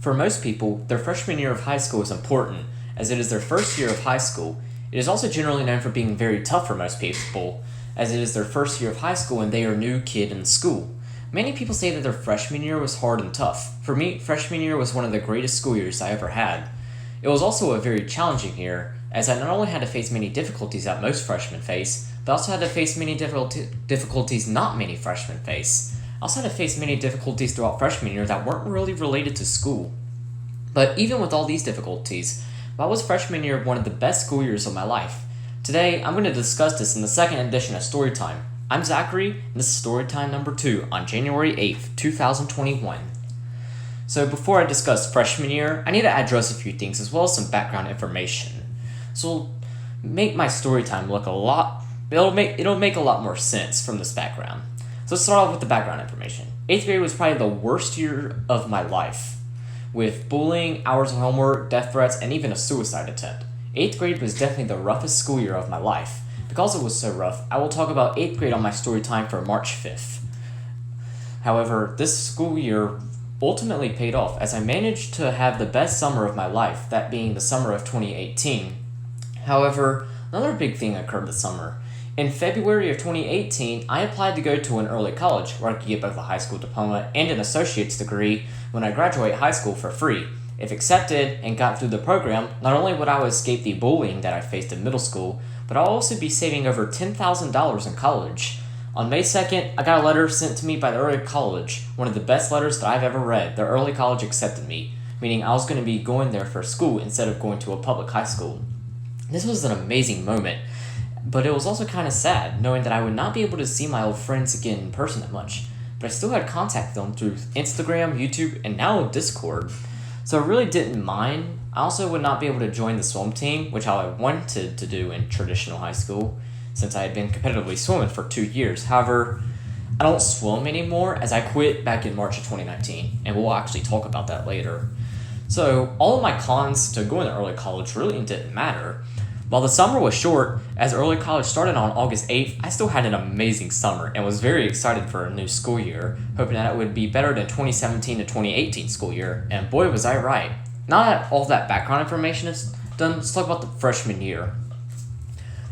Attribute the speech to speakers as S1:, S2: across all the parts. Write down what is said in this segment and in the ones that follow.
S1: For most people, their freshman year of high school is important, as it is their first year of high school. It is also generally known for being very tough for most people, as it is their first year of high school and they are a new kid in school. Many people say that their freshman year was hard and tough. For me, freshman year was one of the greatest school years I ever had. It was also a very challenging year, as I not only had to face many difficulties that most freshmen face, but also had to face many difficulties not many freshmen face. I also had to face many difficulties throughout freshman year that weren't really related to school. But even with all these difficulties, why was freshman year one of the best school years of my life? Today, I'm going to discuss this in the second edition of Storytime. I'm Zachary, and this is Storytime number 2 on January 8th, 2021. So before I discuss freshman year, I need to address a few things as well as some background information. So make my Storytime look it'll make a lot more sense from this background. So let's start off with the background information. 8th grade was probably the worst year of my life, with bullying, hours of homework, death threats, and even a suicide attempt. 8th grade was definitely the roughest school year of my life. Because it was so rough, I will talk about 8th grade on my story time for March 5th. However, this school year ultimately paid off as I managed to have the best summer of my life, that being the summer of 2018. However, another big thing occurred this summer. In February of 2018, I applied to go to an early college where I could get both a high school diploma and an associate's degree when I graduate high school for free. If accepted and got through the program, not only would I escape the bullying that I faced in middle school, but I'll also be saving over $10,000 in college. On May 2nd, I got a letter sent to me by the early college, one of the best letters that I've ever read. The early college accepted me, meaning I was going to be going there for school instead of going to a public high school. This was an amazing moment, but it was also kind of sad, knowing that I would not be able to see my old friends again in person that much. But I still had contact with them through Instagram, YouTube, and now Discord. So I really didn't mind. I also would not be able to join the swim team, which I wanted to do in traditional high school, since I had been competitively swimming for 2 years. However, I don't swim anymore as I quit back in March of 2019, and we'll actually talk about that later. So all of my cons to going to early college really didn't matter. While the summer was short, as early college started on August 8th, I still had an amazing summer and was very excited for a new school year, hoping that it would be better than 2017 to 2018 school year, and boy was I right. Now that all that background information is done, let's talk about the freshman year.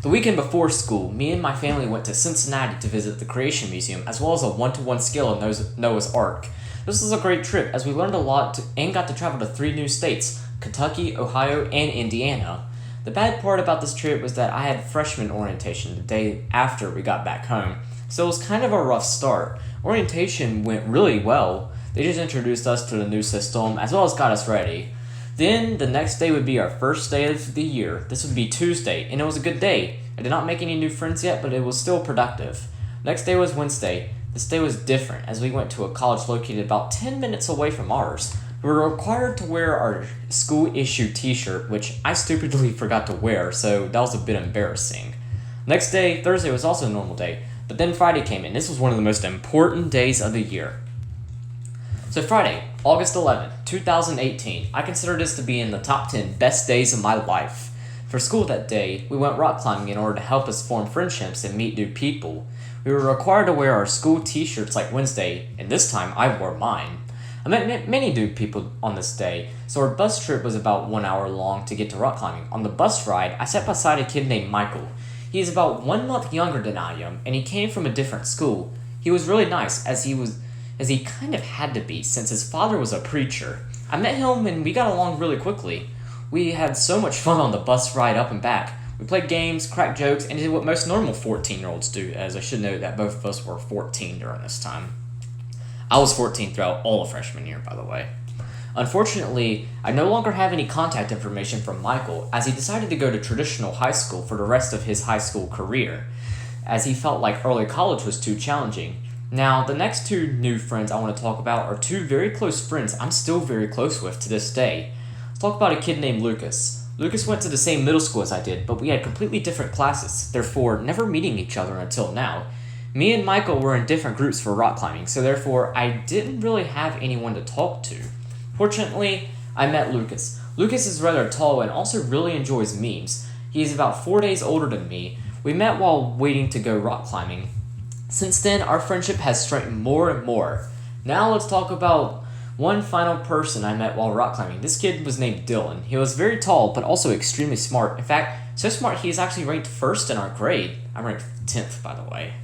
S1: The weekend before school, me and my family went to Cincinnati to visit the Creation Museum, as well as a 1-to-1 scale of Noah's Ark. This was a great trip, as we learned a lot and got to travel to 3 new states, Kentucky, Ohio, and Indiana. The bad part about this trip was that I had freshman orientation the day after we got back home, so it was kind of a rough start. Orientation went really well. They just introduced us to the new system, as well as got us ready. Then, the next day would be our first day of the year. This would be Tuesday, and it was a good day. I did not make any new friends yet, but it was still productive. Next day was Wednesday. This day was different, as we went to a college located about 10 minutes away from ours. We were required to wear our school-issue t-shirt, which I stupidly forgot to wear, so that was a bit embarrassing. Next day, Thursday, was also a normal day, but then Friday came in. This was one of the most important days of the year. So Friday, August 11th, 2018, I consider this to be in the top 10 best days of my life. For school that day, we went rock climbing in order to help us form friendships and meet new people. We were required to wear our school t-shirts like Wednesday, and this time I wore mine. I met many new people on this day, so our bus trip was about 1 hour long to get to rock climbing. On the bus ride, I sat beside a kid named Michael. He is about 1 month younger than I am, and he came from a different school. He was really nice, as he kind of had to be, since his father was a preacher. I met him and we got along really quickly. We had so much fun on the bus ride up and back. We played games, cracked jokes, and did what most normal 14-year-olds do, as I should note that both of us were 14 during this time. I was 14 throughout all of freshman year, by the way. Unfortunately, I no longer have any contact information from Michael, as he decided to go to traditional high school for the rest of his high school career, as he felt like early college was too challenging. Now, the next 2 new friends I want to talk about are 2 very close friends I'm still very close with to this day. Let's talk about a kid named Lucas. Lucas went to the same middle school as I did, but we had completely different classes, therefore never meeting each other until now. Me and Michael were in different groups for rock climbing, so therefore I didn't really have anyone to talk to. Fortunately, I met Lucas. Lucas is rather tall and also really enjoys memes. He is about 4 days older than me. We met while waiting to go rock climbing. Since then, our friendship has strengthened more and more. Now let's talk about One final person I met while rock climbing. This kid was named Dylan. He was very tall, but also extremely smart. In fact, so smart he is actually ranked first in our grade. I'm ranked 10th, by the way.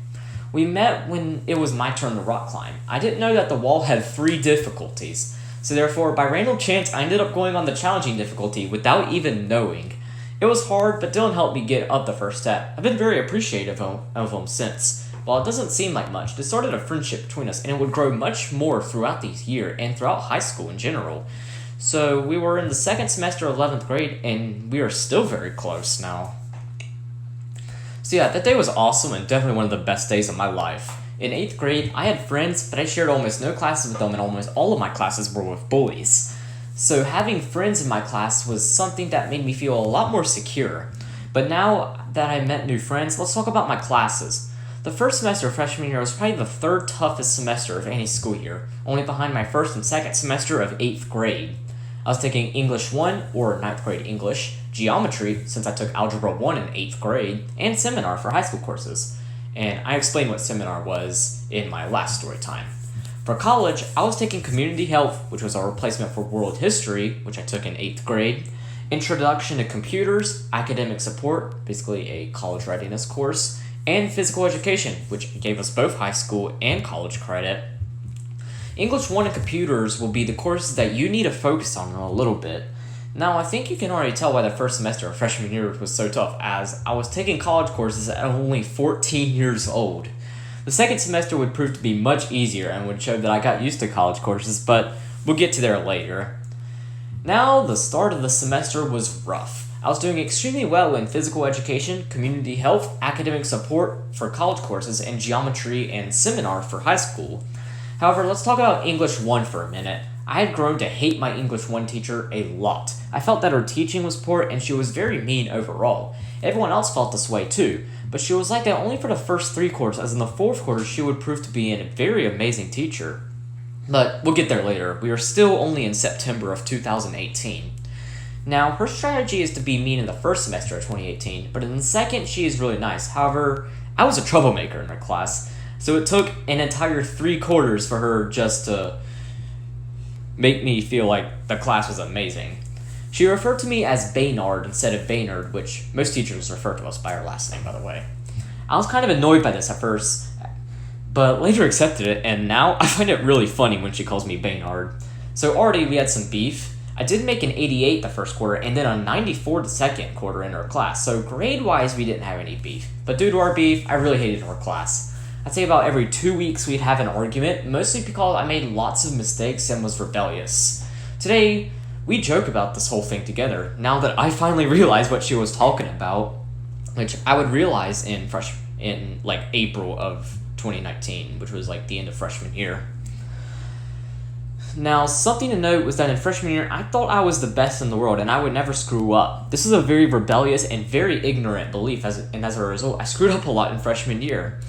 S1: We met when it was my turn to rock climb. I didn't know that the wall had 3 difficulties, so therefore, by random chance, I ended up going on the challenging difficulty without even knowing. It was hard, but Dylan helped me get up the first step. I've been very appreciative of him since. While it doesn't seem like much, this started a friendship between us, and it would grow much more throughout the year and throughout high school in general. So we were in the second semester of 11th grade, and we are still very close now. So yeah, that day was awesome and definitely one of the best days of my life. In 8th grade, I had friends, but I shared almost no classes with them, and almost all of my classes were with bullies. So having friends in my class was something that made me feel a lot more secure. But now that I met new friends, let's talk about my classes. The first semester of freshman year was probably the 3rd toughest semester of any school year, only behind my 1st and 2nd semester of 8th grade. I was taking English 1, or 9th grade English, Geometry, since I took Algebra 1 in 8th grade, and Seminar for high school courses. And I explained what Seminar was in my last story time. For college, I was taking Community Health, which was a replacement for World History, which I took in 8th grade, Introduction to Computers, Academic Support, basically a college readiness course, and Physical Education, which gave us both high school and college credit. English 1 and Computers will be the courses that you need to focus on in a little bit. Now, I think you can already tell why the first semester of freshman year was so tough, as I was taking college courses at only 14 years old. The second semester would prove to be much easier and would show that I got used to college courses, but we'll get to there later. Now, the start of the semester was rough. I was doing extremely well in Physical Education, Community Health, Academic Support for college courses, and Geometry and Seminar for high school. However, let's talk about English 1 for a minute. I had grown to hate my English 1 teacher a lot. I felt that her teaching was poor and she was very mean overall. Everyone else felt this way too, but she was like that only for the first 3 quarters, as in the 4th quarter she would prove to be a very amazing teacher. But we'll get there later. We are still only in September of 2018. Now, her strategy is to be mean in the first semester of 2018, but in the second, she is really nice. However, I was a troublemaker in her class, so it took an entire 3 quarters for her just to make me feel like the class was amazing. She referred to me as Baynard instead of Baynard, which most teachers refer to us by our last name, by the way. I was kind of annoyed by this at first, but later accepted it, and now I find it really funny when she calls me Baynard. So already we had some beef. I did make an 88 the first quarter, and then a 94 the second quarter in her class, so grade-wise we didn't have any beef. But due to our beef, I really hated her class. I'd say about every 2 weeks we'd have an argument, mostly because I made lots of mistakes and was rebellious. Today, we joke about this whole thing together, now that I finally realized what she was talking about, which I would realize in April of 2019, which was like the end of freshman year. Now, something to note was that in freshman year, I thought I was the best in the world and I would never screw up. This is a very rebellious and very ignorant belief, and as a result, I screwed up a lot in freshman year.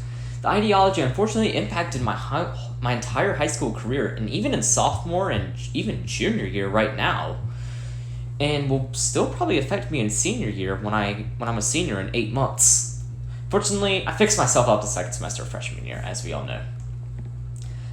S1: The ideology unfortunately impacted my entire high school career, and even in sophomore and even junior year right now, and will still probably affect me in senior year when I'm a senior in 8 months. Fortunately, I fixed myself up the second semester of freshman year, as we all know.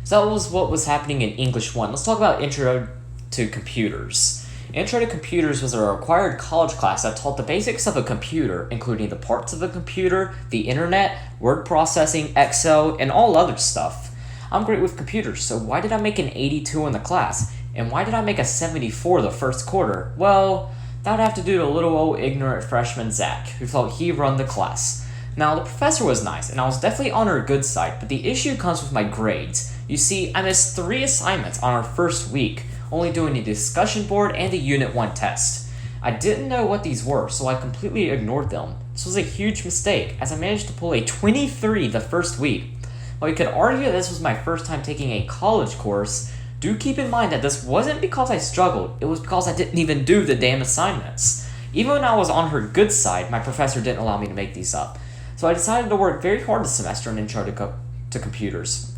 S1: So that was what was happening in English 1. Let's talk about Intro to Computers. Intro to Computers was a required college class that taught the basics of a computer, including the parts of a computer, the internet, word processing, Excel, and all other stuff. I'm great with computers, so why did I make an 82 in the class? And why did I make a 74 the first quarter? Well, that would have to do to little old ignorant freshman Zach, who thought he run the class. Now, the professor was nice, and I was definitely on her good side, but the issue comes with my grades. You see, I missed 3 assignments on our first week, only doing the discussion board and the Unit 1 test. I didn't know what these were, so I completely ignored them. This was a huge mistake, as I managed to pull a 23 the first week. While you could argue that this was my first time taking a college course, do keep in mind that this wasn't because I struggled, it was because I didn't even do the damn assignments. Even when I was on her good side, my professor didn't allow me to make these up. So I decided to work very hard this semester in Intro to Computers,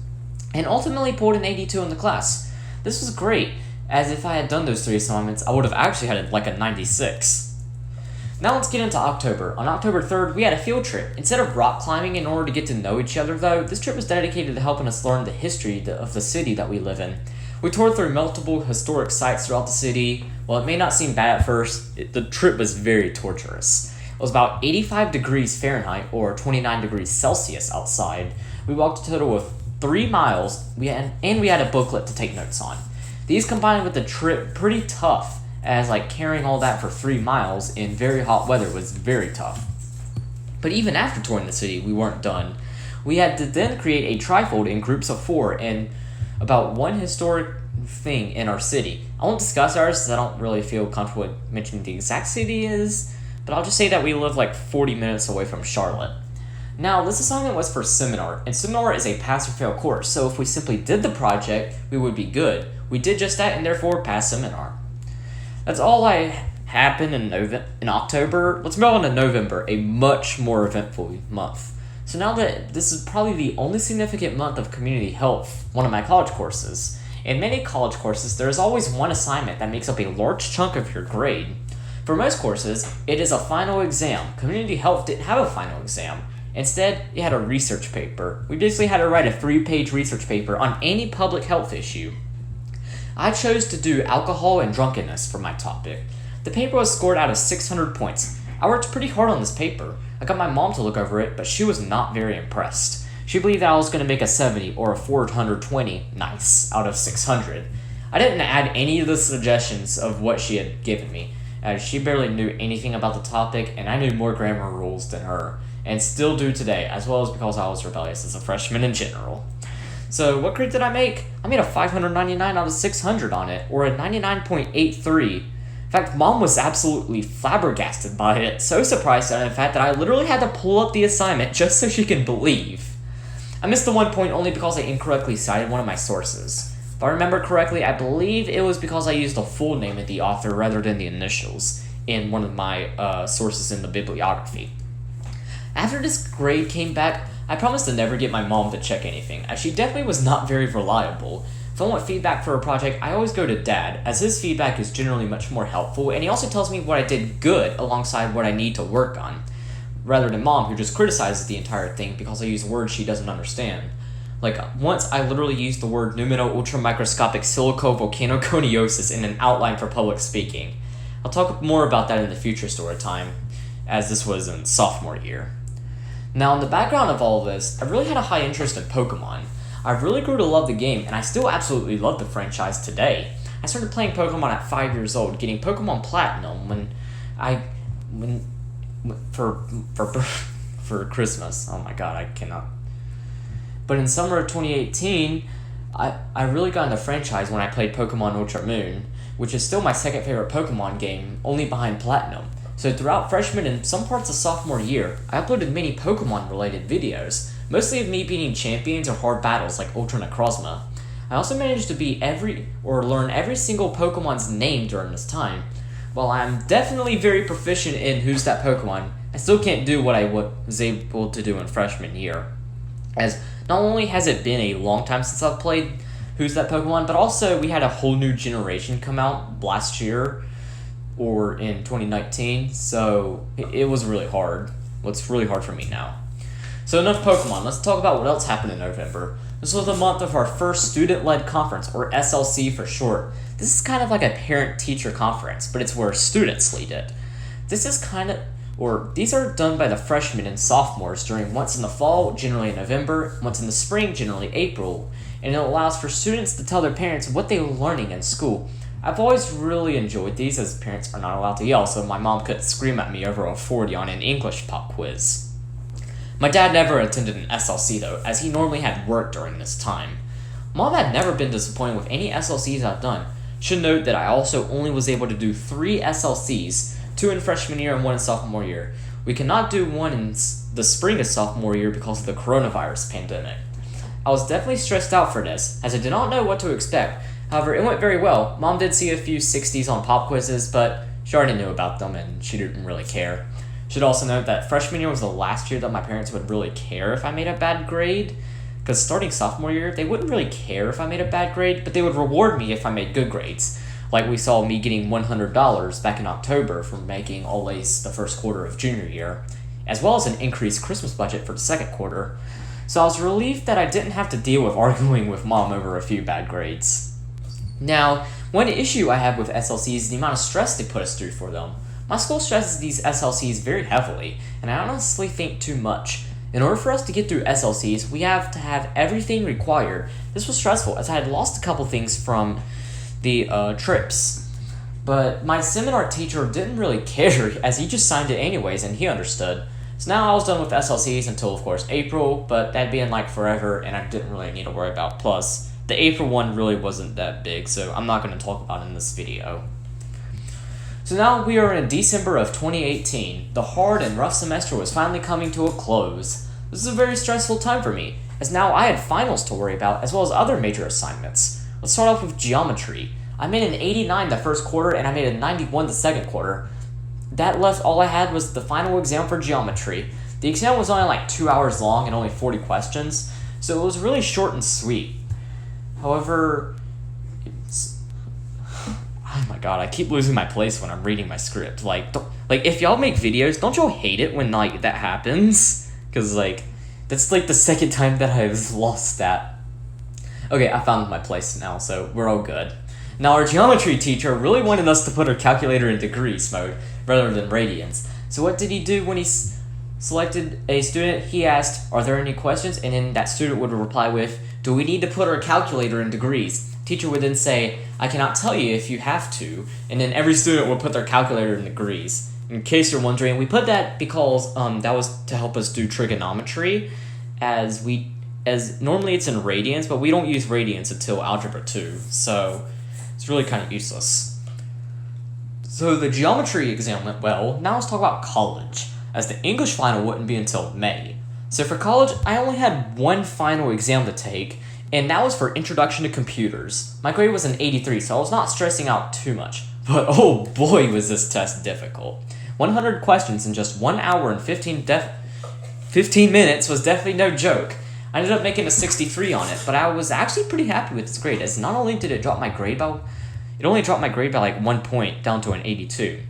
S1: and ultimately pulled an 82 in the class. This was great, as if I had done those 3 assignments, I would have actually had like a 96. Now let's get into October. On October 3rd, we had a field trip. Instead of rock climbing in order to get to know each other though, this trip was dedicated to helping us learn the history of the city that we live in. We toured through multiple historic sites throughout the city. While it may not seem bad at first, the trip was very torturous. It was about 85 degrees Fahrenheit or 29 degrees Celsius outside. We walked a total of 3 miles, we had a booklet to take notes on. These combined with the trip pretty tough, as carrying all that for 3 miles in very hot weather was very tough. But even after touring the city, we weren't done. We had to then create a trifold in groups of 4 and about one historic thing in our city. I won't discuss ours as I don't really feel comfortable with mentioning the exact city is, but I'll just say that we live 40 minutes away from Charlotte. Now, this assignment was for seminar, and seminar is a pass-or-fail course, so if we simply did the project, we would be good. We did just that and therefore passed seminar. That's all happened in October. Let's move on to November, a much more eventful month. So now that this is probably the only significant month of community health, one of my college courses. In many college courses, there is always one assignment that makes up a large chunk of your grade. For most courses, it is a final exam. Community health didn't have a final exam. Instead, it had a research paper. We basically had to write a 3-page research paper on any public health issue. I chose to do alcohol and drunkenness for my topic. The paper was scored out of 600 points. I worked pretty hard on this paper. I got my mom to look over it, but she was not very impressed. She believed that I was going to make a 70 or a 420 nice out of 600. I didn't add any of the suggestions of what she had given me, as she barely knew anything about the topic, and I knew more grammar rules than her, and still do today, as well as because I was rebellious as a freshman in general. So what grade did I make? I made a 599 out of 600 on it, or a 99.83. In fact, Mom was absolutely flabbergasted by it, so surprised at the fact that I literally had to pull up the assignment just so she can believe. I missed the 1 point only because I incorrectly cited one of my sources. If I remember correctly, I believe it was because I used the full name of the author rather than the initials in one of my sources in the bibliography. After this grade came back, I promised to never get my mom to check anything, as she definitely was not very reliable. If I want feedback for a project, I always go to Dad, as his feedback is generally much more helpful, and he also tells me what I did good alongside what I need to work on, rather than Mom, who just criticizes the entire thing because I use words she doesn't understand. Once I literally used the word numino-ultramicroscopic silicovolcanoconiosis in an outline for public speaking. I'll talk more about that in the future story time, as this was in sophomore year. Now, in the background of all of this, I really had a high interest in Pokemon. I really grew to love the game, and I still absolutely love the franchise today. I started playing Pokemon at 5 years old, getting Pokemon Platinum for Christmas. Oh my god, I cannot. But in summer of 2018, I really got into the franchise when I played Pokemon Ultra Moon, which is still my second favorite Pokemon game, only behind Platinum. So throughout freshman and some parts of sophomore year, I uploaded many Pokemon-related videos, mostly of me beating champions or hard battles like Ultra Necrozma. I also managed to learn every single Pokemon's name during this time. While I'm definitely very proficient in Who's That Pokemon, I still can't do what I was able to do in freshman year. As not only has it been a long time since I've played Who's That Pokemon, but also we had a whole new generation come out last year, or in 2019, so it was really hard. Well, it's really hard for me now. So enough Pokemon, let's talk about what else happened in November. This was the month of our first student-led conference, or SLC for short. This is kind of like a parent-teacher conference, but it's where students lead it. These are done by the freshmen and sophomores during once in the fall, generally in November, once in the spring, generally April, and it allows for students to tell their parents what they were learning in school. I've always really enjoyed these, as parents are not allowed to yell, so my mom couldn't scream at me over a 40 on an English pop quiz. My dad never attended an SLC though, as he normally had work during this time. Mom had never been disappointed with any SLCs I've done. Should note that I also only was able to do 3 SLCs, 2 in freshman year and 1 in sophomore year. We cannot do 1 in the spring of sophomore year because of the coronavirus pandemic. I was definitely stressed out for this, as I did not know what to expect. However, it went very well. Mom did see a few 60s on pop quizzes, but she already knew about them and she didn't really care. Should also note that freshman year was the last year that my parents would really care if I made a bad grade, because starting sophomore year, they wouldn't really care if I made a bad grade, but they would reward me if I made good grades. Like we saw me getting $100 back in October for making all A's the first quarter of junior year, as well as an increased Christmas budget for the second quarter. So I was relieved that I didn't have to deal with arguing with Mom over a few bad grades. Now, one issue I have with SLCs is the amount of stress they put us through for them. My school stresses these SLCs very heavily, and I honestly think too much. In order for us to get through SLCs, we have to have everything required. This was stressful as I had lost a couple things from the trips. But my seminar teacher didn't really care as he just signed it anyways and he understood. So now I was done with SLCs until of course April, but that'd be in like forever and I didn't really need to worry about. Plus, the April one really wasn't that big, so I'm not going to talk about it in this video. So now we are in December of 2018. The hard and rough semester was finally coming to a close. This is a very stressful time for me, as now I had finals to worry about as well as other major assignments. Let's start off with geometry. I made an 89 the first quarter and I made a 91 the second quarter. That left all I had was the final exam for geometry. The exam was only like 2 hours long and only 40 questions, so it was really short and sweet. However, oh my god, I keep losing my place when I'm reading my script. Like if y'all make videos, don't y'all hate it when like that happens? Cause like that's like the second time that I've lost that. Okay, I found my place now, so we're all good. Now our geometry teacher really wanted us to put our calculator in degrees mode rather than radians. So what did he do when he selected a student? He asked, "Are there any questions?" And then that student would reply with, "Do we need to put our calculator in degrees?" Teacher would then say, "I cannot tell you if you have to," and then every student would put their calculator in degrees. In case you're wondering, we put that because that was to help us do trigonometry, as normally it's in radians, but we don't use radians until Algebra 2, so it's really kind of useless. So the geometry exam went well. Now let's talk about college, as the English final wouldn't be until May. So for college, I only had one final exam to take, and that was for Introduction to Computers. My grade was an 83, so I was not stressing out too much. But oh boy was this test difficult. 100 questions in just 1 hour and 15 minutes was definitely no joke. I ended up making a 63 on it, but I was actually pretty happy with this grade, as not only did it drop my grade by, it only dropped my grade by like 1 point down to an 82.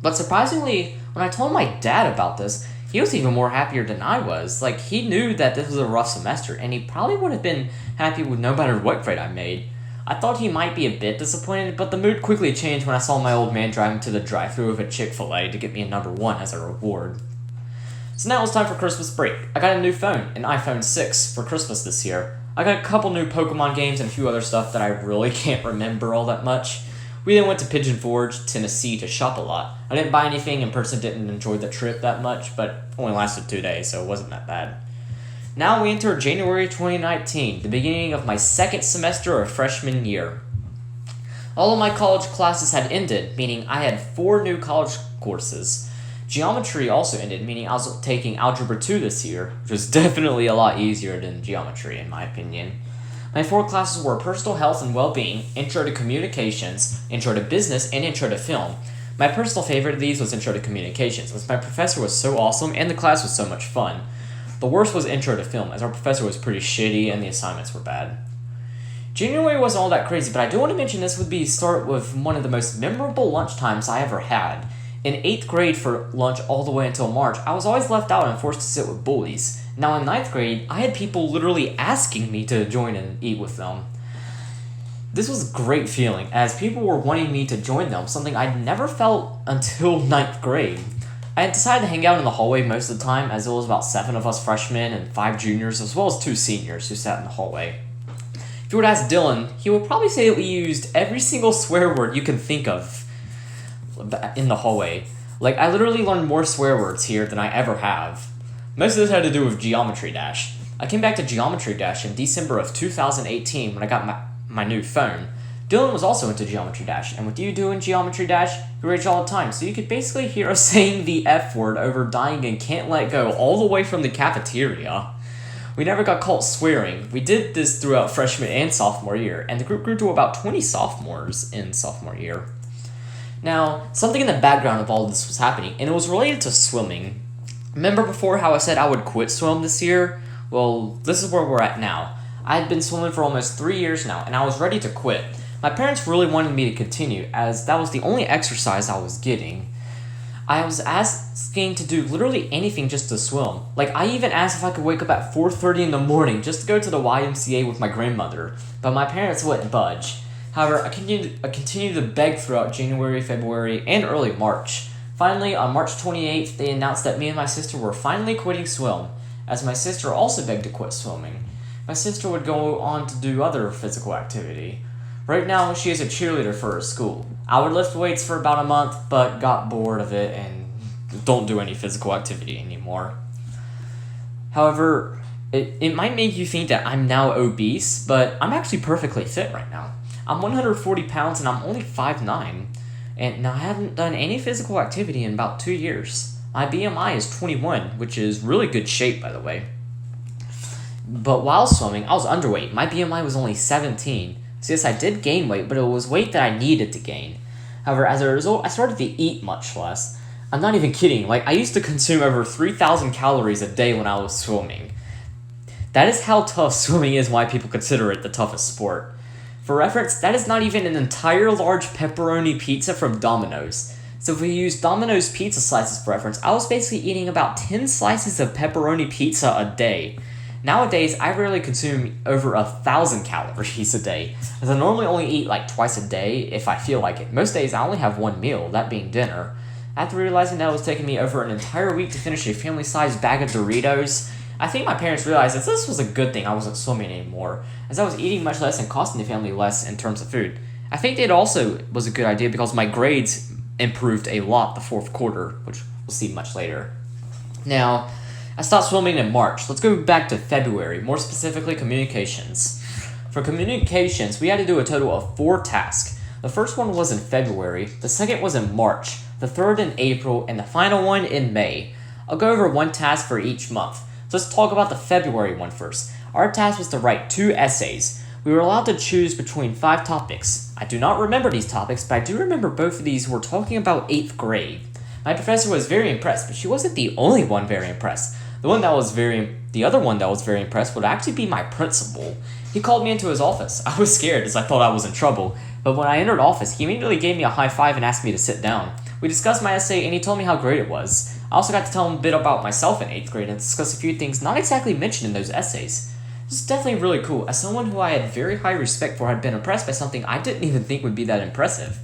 S1: But surprisingly, when I told my dad about this, he was even more happier than I was. Like, he knew that this was a rough semester, and he probably would have been happy with no matter what grade I made. I thought he might be a bit disappointed, but the mood quickly changed when I saw my old man driving to the drive-thru of a Chick-fil-A to get me a number 1 as a reward. So now it's time for Christmas break. I got a new phone, an iPhone 6, for Christmas this year. I got a couple new Pokemon games and a few other stuff that I really can't remember all that much. We then went to Pigeon Forge, Tennessee to shop a lot. I didn't buy anything and personally didn't enjoy the trip that much, but only lasted 2 days, so it wasn't that bad. Now we enter January 2019, the beginning of my second semester of freshman year. All of my college classes had ended, meaning I had 4 new college courses. Geometry also ended, meaning I was taking Algebra 2 this year, which was definitely a lot easier than geometry in my opinion. My 4 classes were Personal Health and Well-Being, Intro to Communications, Intro to Business, and Intro to Film. My personal favorite of these was Intro to Communications, as my professor was so awesome and the class was so much fun. The worst was Intro to Film, as our professor was pretty shitty and the assignments were bad. January wasn't all that crazy, but I do want to mention this would be start with one of the most memorable lunchtimes I ever had. In 8th grade for lunch all the way until March, I was always left out and forced to sit with bullies. Now in 9th grade, I had people literally asking me to join and eat with them. This was a great feeling, as people were wanting me to join them, something I'd never felt until 9th grade. I had decided to hang out in the hallway most of the time, as there was about 7 of us freshmen and 5 juniors, as well as 2 seniors who sat in the hallway. If you would ask Dylan, he would probably say that we used every single swear word you can think of in the hallway. Like, I literally learned more swear words here than I ever have. Most of this had to do with Geometry Dash. I came back to Geometry Dash in December of 2018 when I got my new phone. Dylan was also into Geometry Dash, and with you doing Geometry Dash, you rage all the time, so you could basically hear us saying the F word over Dying and Can't Let Go all the way from the cafeteria. We never got caught swearing. We did this throughout freshman and sophomore year, and the group grew to about 20 sophomores in sophomore year. Now, something in the background of all of this was happening, and it was related to swimming. Remember before how I said I would quit swim this year? Well, this is where we're at now. I had been swimming for almost 3 years now, and I was ready to quit. My parents really wanted me to continue, as that was the only exercise I was getting. I was asking to do literally anything just to swim. Like, I even asked if I could wake up at 4:30 in the morning just to go to the YMCA with my grandmother, but my parents wouldn't budge. However, I continued to beg throughout January, February, and early March. Finally, on March 28th, they announced that me and my sister were finally quitting swim, as my sister also begged to quit swimming. My sister would go on to do other physical activity. Right now, she is a cheerleader for her school. I would lift weights for about a month, but got bored of it and don't do any physical activity anymore. However, it might make you think that I'm now obese, but I'm actually perfectly fit right now. I'm 140 pounds and I'm only 5'9", and now I haven't done any physical activity in about 2 years. My BMI is 21, which is really good shape, by the way. But while swimming, I was underweight. My BMI was only 17. So yes, I did gain weight, but it was weight that I needed to gain. However, as a result, I started to eat much less. I'm not even kidding. I used to consume over 3,000 calories a day when I was swimming. That is how tough swimming is, why people consider it the toughest sport. For reference, that is not even an entire large pepperoni pizza from Domino's. So if we use Domino's pizza slices for reference, I was basically eating about 10 slices of pepperoni pizza a day. Nowadays, I rarely consume over 1,000 calories a day, as I normally only eat twice a day if I feel like it. Most days, I only have one meal, that being dinner. After realizing that it was taking me over an entire week to finish a family-sized bag of Doritos, I think my parents realized that this was a good thing I wasn't swimming anymore, as I was eating much less and costing the family less in terms of food. I think it also was a good idea because my grades improved a lot the fourth quarter, which we'll see much later. Now, I stopped swimming in March. Let's go back to February, more specifically communications. For communications, we had to do a total of 4 tasks. The first one was in February, the second was in March, the third in April, and the final one in May. I'll go over one task for each month. So let's talk about the February one first. Our task was to write 2 essays. We were allowed to choose between 5 topics. I do not remember these topics, but I do remember both of these were talking about 8th grade. My professor was very impressed, but she wasn't the only one very impressed. The other one that was very impressed would actually be my principal. He called me into his office. I was scared as I thought I was in trouble, but when I entered office, he immediately gave me a high five and asked me to sit down. We discussed my essay and he told me how great it was. I also got to tell him a bit about myself in 8th grade and discuss a few things not exactly mentioned in those essays. This is definitely really cool, as someone who I had very high respect for had been impressed by something I didn't even think would be that impressive.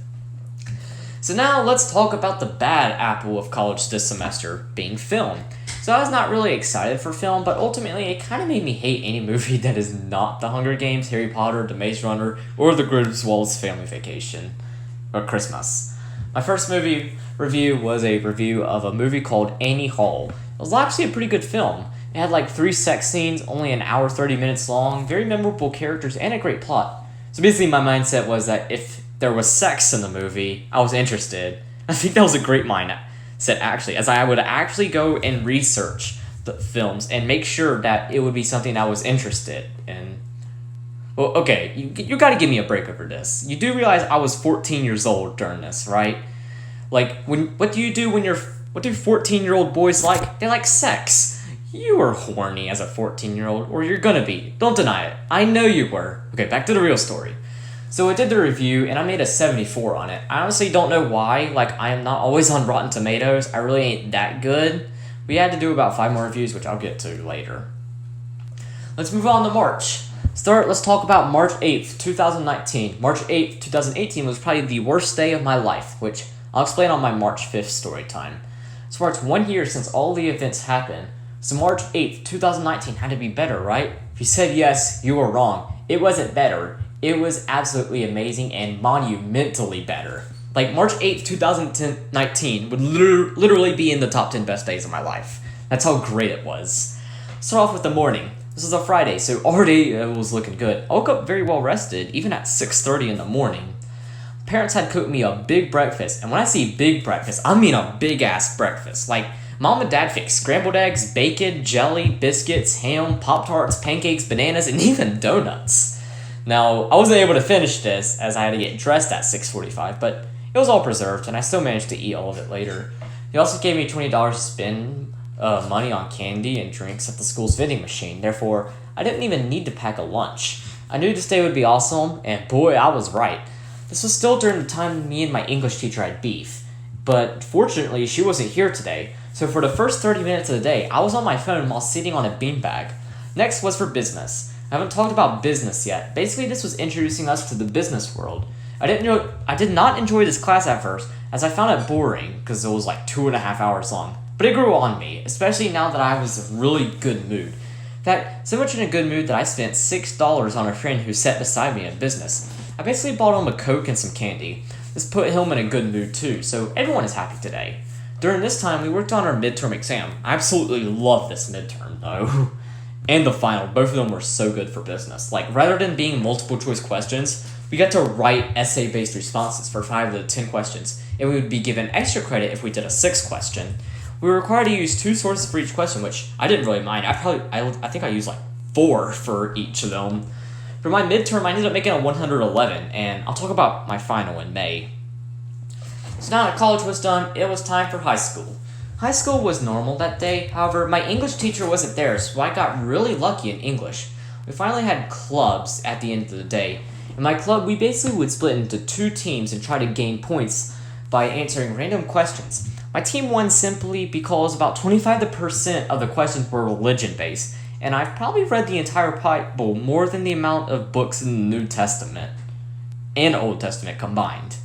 S1: So now let's talk about the bad apple of college this semester, being film. So I was not really excited for film, but ultimately it kind of made me hate any movie that is not The Hunger Games, Harry Potter, The Maze Runner, or The Griswolds Family Vacation, or Christmas. My first movie review was a review of a movie called Annie Hall. It was actually a pretty good film. It had 3 sex scenes, only an hour 30 minutes long, very memorable characters, and a great plot. So basically my mindset was that if there was sex in the movie, I was interested. I think that was a great mindset actually, as I would actually go and research the films and make sure that it would be something I was interested in. Well, okay, you gotta give me a break over this. You do realize I was 14 years old during this, right? What do 14-year-old boys like? They like sex. You were horny as a 14-year-old, or you're gonna be. Don't deny it. I know you were. Okay, back to the real story. So I did the review, and I made a 74 on it. I honestly don't know why. I am not always on Rotten Tomatoes. I really ain't that good. We had to do about 5 more reviews, which I'll get to later. Let's move on to March. Let's talk about March 8th, 2019. March 8th, 2018 was probably the worst day of my life, which I'll explain on my March 5th story time. So far, it's 1 year since all the events happened. So March 8th, 2019 had to be better, right? If you said yes, you were wrong. It wasn't better. It was absolutely amazing and monumentally better. March 8th, 2019 would literally be in the top 10 best days of my life. That's how great it was. Start off with the morning. This was a Friday, so already it was looking good. I woke up very well rested, even at 6:30 in the morning. Parents had cooked me a big breakfast, and when I say big breakfast, I mean a big-ass breakfast. Mom and Dad fixed scrambled eggs, bacon, jelly, biscuits, ham, Pop-Tarts, pancakes, bananas, and even donuts. Now, I wasn't able to finish this as I had to get dressed at 6:45, but it was all preserved, and I still managed to eat all of it later. They also gave me $20 to spend money on candy and drinks at the school's vending machine. Therefore, I didn't even need to pack a lunch. I knew this day would be awesome, and boy, I was right. This was still during the time me and my English teacher had beef, but fortunately, she wasn't here today. So for the first 30 minutes of the day, I was on my phone while sitting on a beanbag. Next was for business. I haven't talked about business yet. Basically, this was introducing us to the business world. I did not enjoy this class at first, as I found it boring because it was like 2.5 hours long. But it grew on me, especially now that I was in a really good mood. In fact, so much in a good mood that I spent $6 on a friend who sat beside me in business. I basically bought him a Coke and some candy. This put him in a good mood too, so everyone is happy today. During this time, we worked on our midterm exam. I absolutely love this midterm, though. And the final, both of them were so good for business. Like, rather than being multiple choice questions, we got to write essay-based responses for 5 of the 10 questions, and we would be given extra credit if we did a 6th question. We were required to use 2 sources for each question, which I didn't really mind. I think I used like 4 for each of them. For my midterm, I ended up making a 111, and I'll talk about my final in May. So now that college was done, it was time for high school. High school was normal that day, however, my English teacher wasn't there, so I got really lucky in English. We finally had clubs at the end of the day. In my club, we basically would split into 2 teams and try to gain points by answering random questions. My team won simply because about 25% of the questions were religion-based, and I've probably read the entire Bible more than the amount of books in the New Testament and Old Testament combined.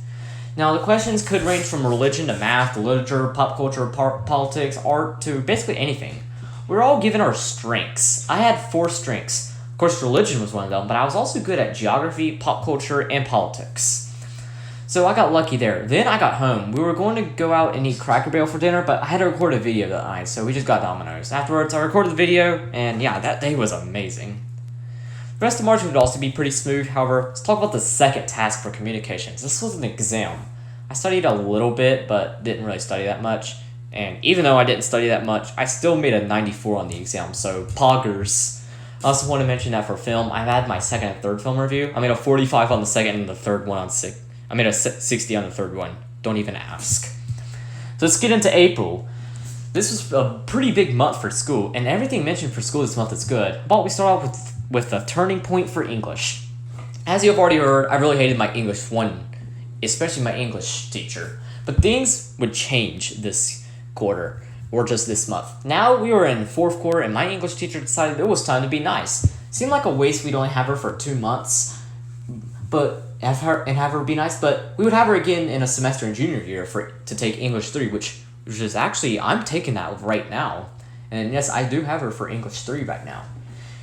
S1: Now, the questions could range from religion to math, literature, pop culture, politics, art, to basically anything. We were all given our strengths. I had 4 strengths. Of course, religion was one of them, but I was also good at geography, pop culture, and politics. So I got lucky there. Then I got home. We were going to go out and eat Cracker Barrel for dinner, but I had to record a video that night, so we just got Domino's. Afterwards, I recorded the video, and yeah, that day was amazing. The rest of March would also be pretty smooth. However, let's talk about the second task for communications. This was an exam. I studied a little bit, but didn't really study that much. And even though I didn't study that much, I still made a 94 on the exam, so poggers. I also want to mention that for film, I've had my second and third film review. I made a 45 on the second and the third one on 6. I made a 60 on the third one. Don't even ask. So let's get into April. This was a pretty big month for school, and everything mentioned for school this month is good. But we start off with the turning point for English. As you have already heard, I really hated my English 1, especially my English teacher. But things would change this quarter, or just this month. Now we were in 4th quarter, and my English teacher decided it was time to be nice. Seemed like a waste we'd only have her for 2 months, but have her be nice. But we would have her again in a semester in junior year to take English 3, which is actually, I'm taking that right now. And yes, I do have her for English 3 right now.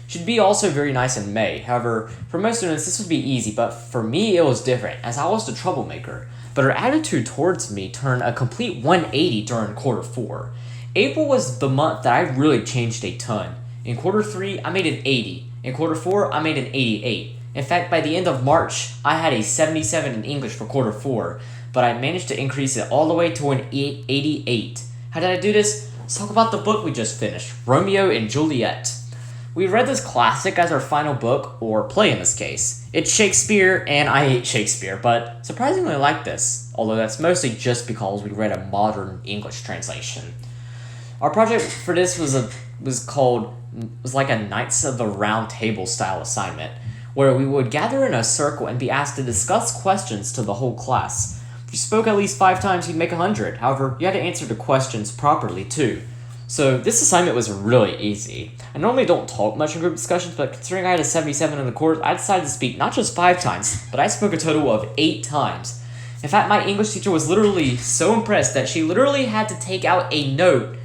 S1: She'd be also very nice in May. However, for most students, this would be easy, but for me, it was different, as I was the troublemaker. But her attitude towards me turned a complete 180 during quarter 4. April was the month that I really changed a ton. In quarter 3, I made an 80. In quarter 4, I made an 88. In fact, by the end of March, I had a 77 in English for quarter 4, but I managed to increase it all the way to an 88. How did I do this? Let's talk about the book we just finished, Romeo and Juliet. We read this classic as our final book, or play in this case. It's Shakespeare, and I hate Shakespeare, but surprisingly I like this, although that's mostly just because we read a modern English translation. Our project for this was like a Knights of the Round Table style assignment, where we would gather in a circle and be asked to discuss questions to the whole class. If you spoke at least 5 times, you'd make 100. However, you had to answer the questions properly too. So this assignment was really easy. I normally don't talk much in group discussions, but considering I had a 77 in the course, I decided to speak not just 5 times, but I spoke a total of 8 times. In fact, my English teacher was literally so impressed that she literally had to take out a note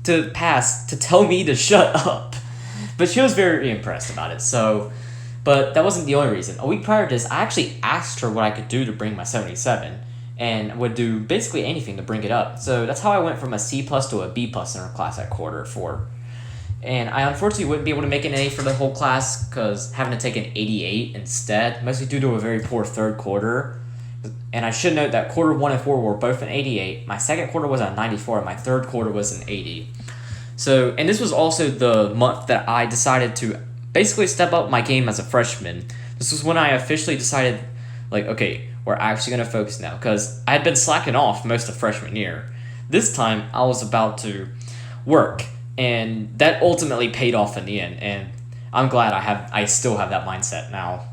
S1: to pass to tell me to shut up. But she was very impressed about it, but that wasn't the only reason. A week prior to this, I actually asked her what I could do to bring my 77. And would do basically anything to bring it up. So that's how I went from a C+ to a B+ in our class at quarter 4. And I unfortunately wouldn't be able to make an A for the whole class because having to take an 88 instead, mostly due to a very poor third quarter. And I should note that quarter 1 and 4 were both an 88. My second quarter was a 94, and my third quarter was an 80. So, and this was also the month that I decided to basically step up my game as a freshman. This was when I officially decided, like, okay, we're actually going to focus now, because I had been slacking off most of freshman year. This time, I was about to work, and that ultimately paid off in the end, and I'm glad I still have that mindset now.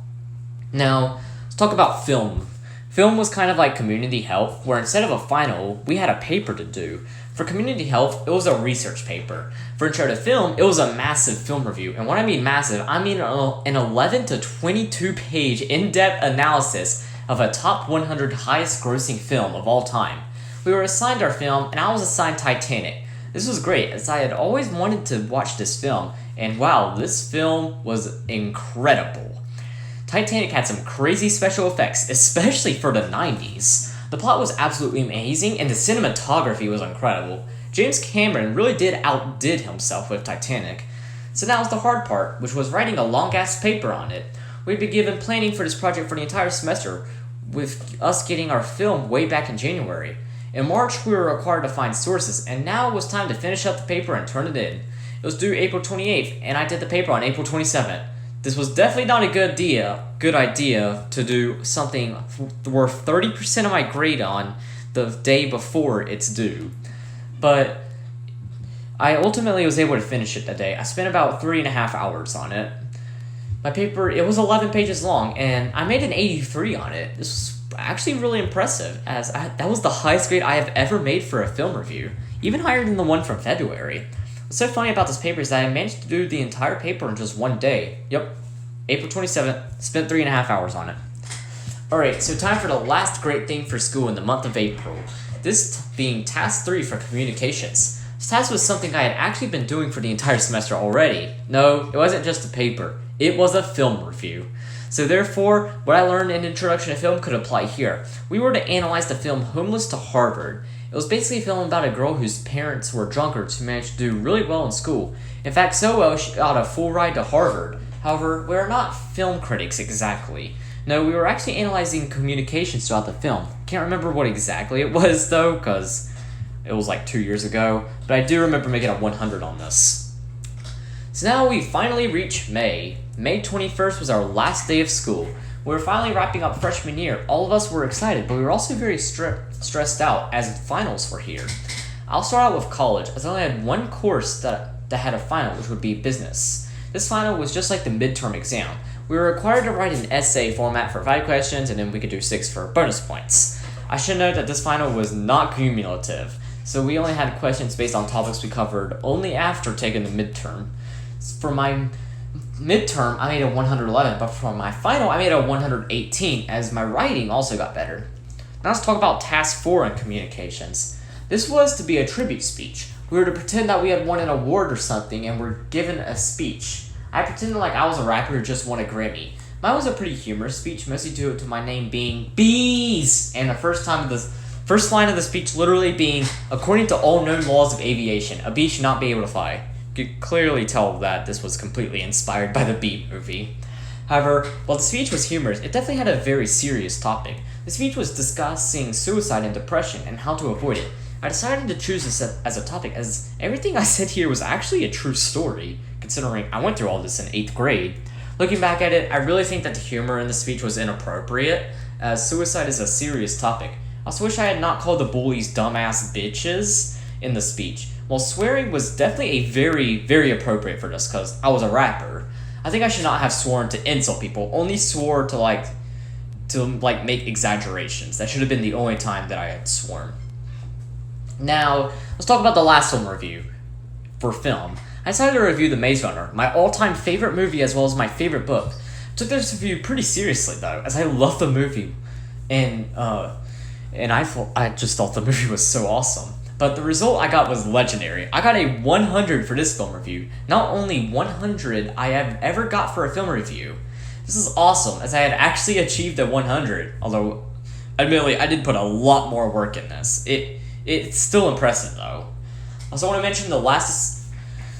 S1: Now, let's talk about film. Film was kind of like community health, where instead of a final, we had a paper to do. For community health, it was a research paper. For intro to film, it was a massive film review. And when I mean massive, I mean an 11 to 22 page in-depth analysis of a top 100 highest grossing film of all time. We were assigned our film, and I was assigned Titanic. This was great, as I had always wanted to watch this film, and wow, this film was incredible. Titanic had some crazy special effects, especially for the 90s. The plot was absolutely amazing, and the cinematography was incredible. James Cameron really outdid himself with Titanic. So now was the hard part, which was writing a long-ass paper on it. We'd been given planning for this project for the entire semester, with us getting our film way back in January. In March, we were required to find sources, and now it was time to finish up the paper and turn it in. It was due April 28th, and I did the paper on April 27th. This was definitely not a good idea to do something worth 30% of my grade on the day before it's due. But I ultimately was able to finish it that day. I spent about 3.5 hours on it. My paper, it was 11 pages long, and I made an 83 on it. This was actually really impressive, as that was the highest grade I have ever made for a film review, even higher than the one from February. What's so funny about this paper is that I managed to do the entire paper in just one day. Yep, April 27th, spent 3.5 hours on it. Alright, so time for the last great thing for school in the month of April. This being task 3 for communications. This task was something I had actually been doing for the entire semester already. No, it wasn't just a paper. It was a film review. So therefore, what I learned in Introduction to Film could apply here. We were to analyze the film Homeless to Harvard. It was basically a film about a girl whose parents were drunkards who managed to do really well in school. In fact, so well she got a full ride to Harvard. However, we are not film critics exactly. No, we were actually analyzing communications throughout the film. Can't remember what exactly it was though, because it was like 2 years ago. But I do remember making a 100 on this. So now we finally reach May. May 21st was our last day of school. We were finally wrapping up freshman year. All of us were excited, but we were also very stressed out as finals were here. I'll start out with college, as I only had one course that had a final, which would be business. This final was just like the midterm exam. We were required to write an essay format for 5 questions, and then we could do 6 for bonus points. I should note that this final was not cumulative, so we only had questions based on topics we covered only after taking the midterm. For my midterm, I made a 111, but for my final, I made a 118, as my writing also got better. Now let's talk about task 4 in communications. This was to be a tribute speech. We were to pretend that we had won an award or something and were given a speech. I pretended like I was a rapper who just won a Grammy. Mine was a pretty humorous speech, mostly due to my name being Bees, and the first line of the speech literally being, according to all known laws of aviation, a bee should not be able to fly. You could clearly tell that this was completely inspired by the Bee movie. However, while the speech was humorous, it definitely had a very serious topic. The speech was discussing suicide and depression and how to avoid it. I decided to choose this as a topic as everything I said here was actually a true story, considering I went through all this in 8th grade. Looking back at it, I really think that the humor in the speech was inappropriate, as suicide is a serious topic. I also wish I had not called the bullies dumbass bitches in the speech. While swearing was definitely a very, very appropriate for this, because I was a rapper. I think I should not have sworn to insult people, only swore to make exaggerations. That should have been the only time that I had sworn. Now, let's talk about the last film review for film. I decided to review The Maze Runner, my all-time favorite movie as well as my favorite book. I took this review pretty seriously though, as I love the movie, and I just thought the movie was so awesome. But the result I got was legendary. I got a 100 for this film review. Not only 100 I have ever got for a film review. This is awesome, as I had actually achieved a 100, although, admittedly, I did put a lot more work in this. It's still impressive, though. I also want to mention the last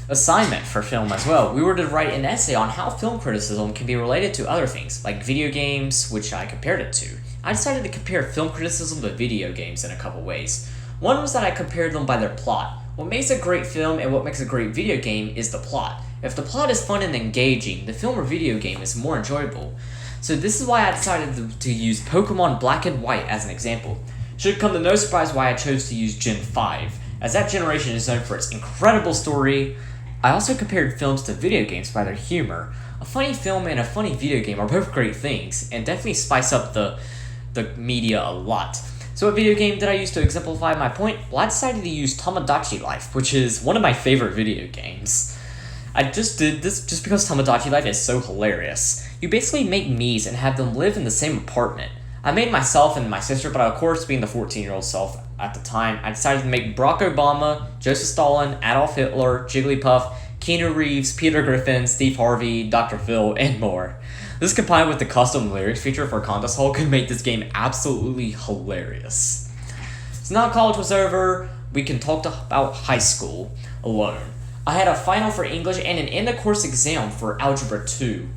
S1: assignment for film as well. We were to write an essay on how film criticism can be related to other things, like video games, which I compared it to. I decided to compare film criticism to video games in a couple ways. One was that I compared them by their plot. What makes a great film and what makes a great video game is the plot. If the plot is fun and engaging, the film or video game is more enjoyable. So this is why I decided to use Pokemon Black and White as an example. Should come to no surprise why I chose to use Gen 5, as that generation is known for its incredible story. I also compared films to video games by their humor. A funny film and a funny video game are both great things, and definitely spice up the media a lot. So what video game did I use to exemplify my point? Well, I decided to use Tomodachi Life, which is one of my favorite video games. I just did this just because Tomodachi Life is so hilarious. You basically make Miis and have them live in the same apartment. I made myself and my sister, but of course, being the 14-year-old self at the time, I decided to make Barack Obama, Joseph Stalin, Adolf Hitler, Jigglypuff, Keanu Reeves, Peter Griffin, Steve Harvey, Dr. Phil, and more. This combined with the custom lyrics feature for Contest Hall could make this game absolutely hilarious. So now college was over, we can talk about high school alone. I had a final for English and an end-of-course exam for Algebra 2.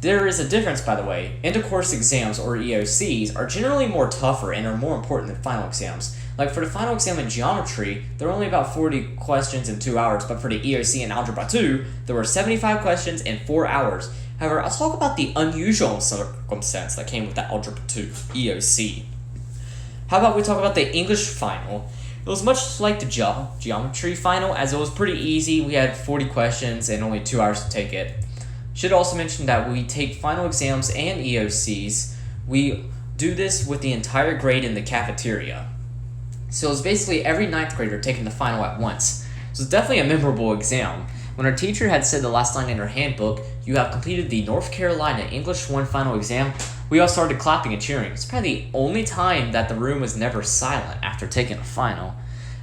S1: There is a difference, by the way. End-of-course exams, or EOCs, are generally more tougher and are more important than final exams. Like for the final exam in geometry, there were only about 40 questions in 2 hours, but for the EOC in Algebra 2, there were 75 questions in 4 hours. However, I'll talk about the unusual circumstance that came with the Algebra 2 EOC. How about we talk about the English final? It was much like the geometry final, as it was pretty easy. We had 40 questions and only 2 hours to take it. Should also mention that we take final exams and EOCs. We do this with the entire grade in the cafeteria. So it was basically every 9th grader taking the final at once. So it's definitely a memorable exam. When our teacher had said the last line in her handbook, "You have completed the North Carolina English 1 final exam," we all started clapping and cheering. It's probably the only time that the room was never silent after taking a final.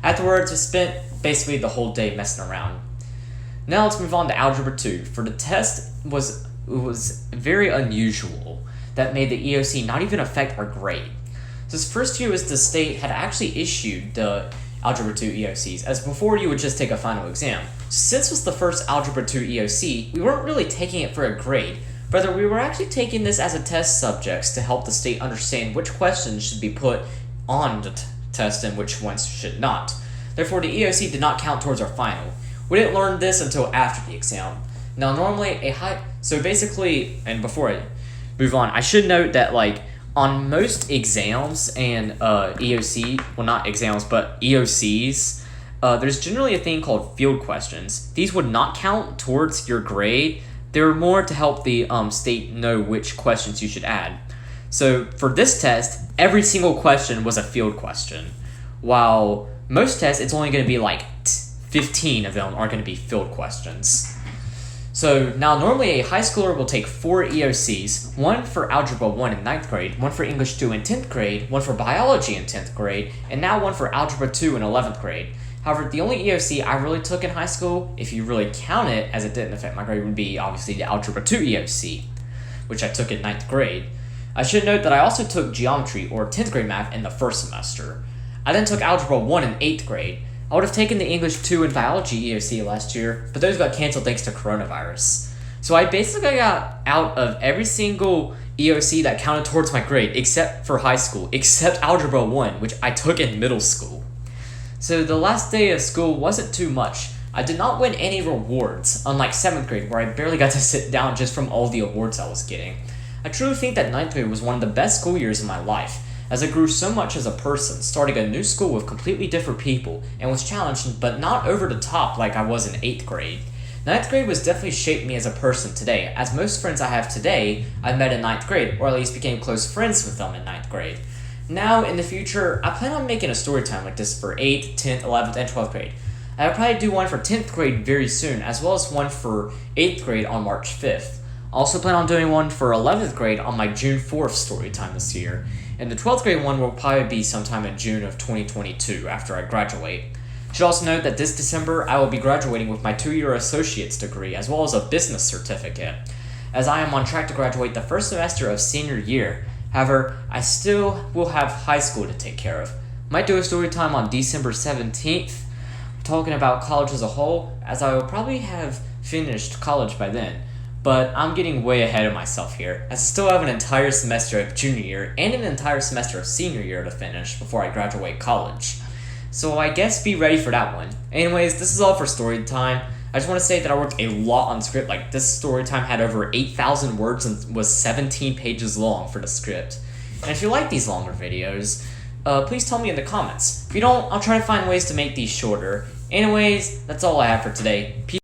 S1: Afterwards, we spent basically the whole day messing around. Now let's move on to Algebra 2. For the test, it was very unusual that made the EOC not even affect our grade. So this first year was the state had actually issued the Algebra 2 EOCs, as before you would just take a final exam. Since it was the first Algebra 2 EOC, we weren't really taking it for a grade. Rather, we were actually taking this as a test subjects to help the state understand which questions should be put on the test and which ones should not. Therefore, the EOC did not count towards our final. We didn't learn this until after the exam. Now, normally so basically, and before I move on, I should note that on most exams and EOC, well, not exams, but EOCs, there's generally a thing called field questions. These would not count towards your grade. They were more to help the state know which questions you should add. So for this test, every single question was a field question, while most tests, it's only going to be 15 of them are going to be field questions. So now normally a high schooler will take 4 EOCs, one for Algebra 1 in 9th grade, one for English 2 in 10th grade, one for Biology in 10th grade, and now one for Algebra 2 in 11th grade. However, the only EOC I really took in high school, if you really count it as it didn't affect my grade, would be obviously the Algebra 2 EOC, which I took in 9th grade. I should note that I also took geometry or 10th grade math in the first semester. I then took Algebra 1 in 8th grade. I would have taken the English 2 and Biology EOC last year, but those got canceled thanks to coronavirus. So I basically got out of every single EOC that counted towards my grade, except for high school, except Algebra 1, which I took in middle school. So the last day of school wasn't too much. I did not win any rewards, unlike 7th grade, where I barely got to sit down just from all the awards I was getting. I truly think that 9th grade was one of the best school years of my life, as I grew so much as a person, starting a new school with completely different people, and was challenged, but not over the top like I was in 8th grade. 9th grade was definitely shaped me as a person today, as most friends I have today I met in 9th grade, or at least became close friends with them in 9th grade. Now, in the future, I plan on making a story time like this for 8th, 10th, 11th, and 12th grade. I'll probably do one for 10th grade very soon, as well as one for 8th grade on March 5th. I also plan on doing one for 11th grade on my June 4th story time this year. And the 12th grade one will probably be sometime in June of 2022 after I graduate. Should also note that this December I will be graduating with my 2-year associate's degree as well as a business certificate, as I am on track to graduate the first semester of senior year. However, I still will have high school to take care of. Might do a story time on December 17th, talking about college as a whole, as I will probably have finished college by then. But I'm getting way ahead of myself here, as I still have an entire semester of junior year and an entire semester of senior year to finish before I graduate college. So I guess be ready for that one. Anyways, this is all for story time. I just want to say that I worked a lot on script. This story time had over 8,000 words and was 17 pages long for the script. And if you like these longer videos, please tell me in the comments. If you don't, I'll try to find ways to make these shorter. Anyways, that's all I have for today. Peace.